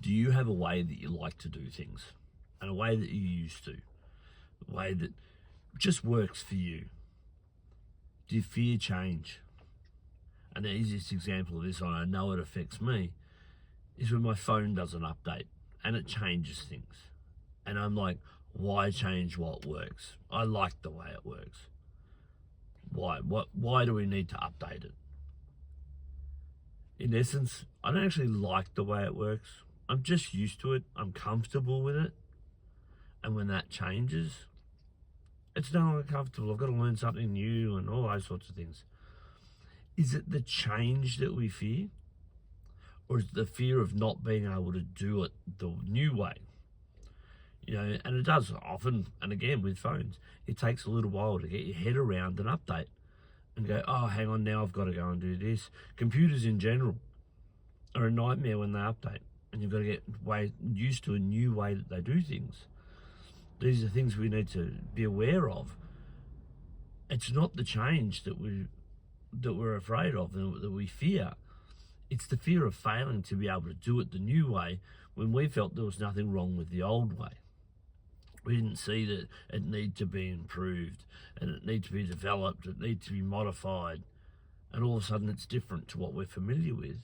Do you have a way that you like to do things, and a way that you used to, a way that just works for you? Do you fear change? And the easiest example of this, and I know it affects me, is when my phone does an update and it changes things. And I'm like, why change what works? I like the way it works. Why do we need to update it? In essence, I don't actually like the way it works. I'm just used to it. I'm comfortable with it. And when that changes, it's no longer comfortable. I've got to learn something new and all those sorts of things. Is it the change that we fear? Or is it the fear of not being able to do it the new way? You know, and it does often, and again with phones, it takes a little while to get your head around an update and go, oh, hang on, now I've got to go and do this. Computers in general are a nightmare when they update, and you've got to get used to a new way that they do things. These are things we need to be aware of. It's not the change that we're afraid of, that we fear. It's the fear of failing to be able to do it the new way when we felt there was nothing wrong with the old way. We didn't see that it needed to be improved, and it needed to be developed, it needed to be modified, and all of a sudden it's different to what we're familiar with.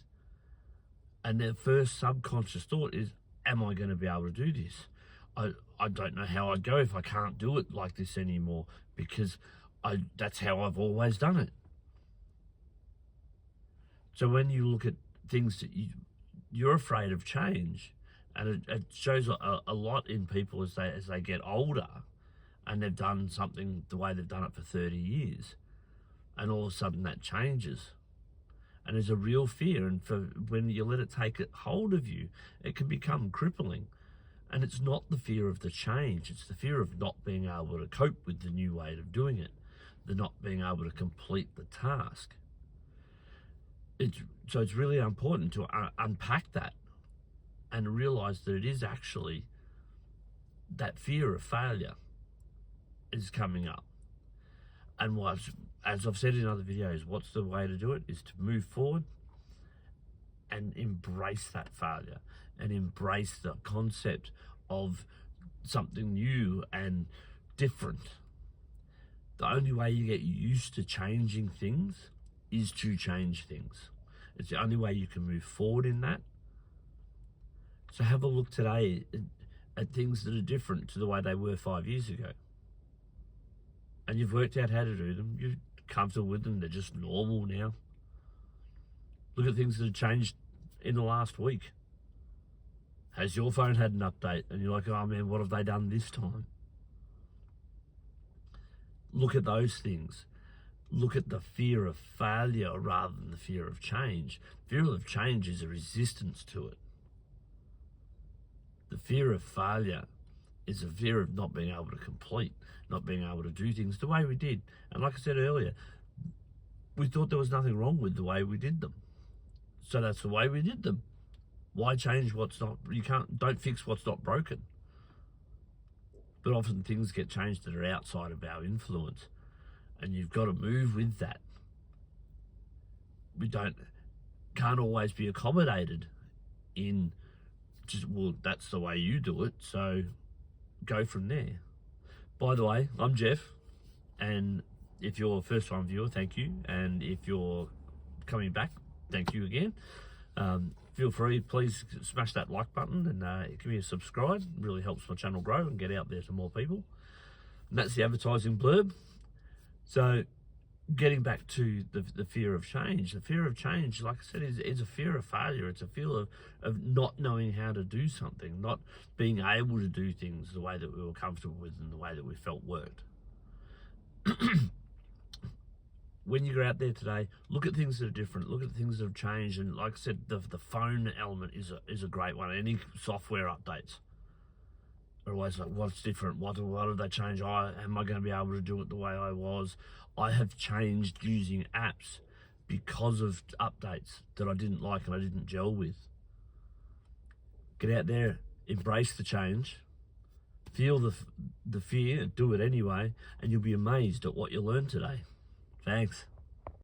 And their first subconscious thought is, am I going to be able to do this? I don't know how I'd go if I can't do it like this anymore, because that's how I've always done it. So when you look at things that you're afraid of change, and it shows a lot in people as they get older, and they've done something the way they've done it for 30 years, and all of a sudden that changes. And there's a real fear, and when you let it take hold of you, it can become crippling. And it's not the fear of the change, it's the fear of not being able to cope with the new way of doing it, the not being able to complete the task. So it's really important to unpack that and realize that it is actually that fear of failure is coming up. And as I've said in other videos, what's the way to do it is to move forward and embrace that failure and embrace the concept of something new and different. The only way you get used to changing things is to change things. It's the only way you can move forward in that. So have a look today at things that are different to the way they were 5 years ago. And you've worked out how to do them. You're comfortable with them. They're just normal now. Look at things that have changed in the last week. Has your phone had an update? And you're like, oh man, what have they done this time? Look at those things. Look at the fear of failure rather than the fear of change. Fear of change is a resistance to it. The fear of failure is a fear of not being able to complete, not being able to do things the way we did. And like I said earlier, we thought there was nothing wrong with the way we did them. So that's the way we did them. Why change what's not? Don't fix what's not broken. But often things get changed that are outside of our influence, and you've got to move with that. We can't always be accommodated in just, well, that's the way you do it, so go from there. By the way, I'm Jeff, and if you're a first-time viewer, thank you. And if you're coming back, thank you again. Feel free, please smash that like button and give me a subscribe. It really helps my channel grow and get out there to more people. And that's the advertising blurb. So getting back to the fear of change. The fear of change, like I said, is a fear of failure. It's a fear of not knowing how to do something, not being able to do things the way that we were comfortable with and the way that we felt worked. When you go out there today, look at things that are different, look at things that have changed. And like I said, the phone element is a great one. Any software updates are always like, what's different? What have they changed? Am I going to be able to do it the way I was? I have changed using apps because of updates that I didn't like and I didn't gel with. Get out there, embrace the change, feel the fear, do it anyway, and you'll be amazed at what you learn today. Thanks.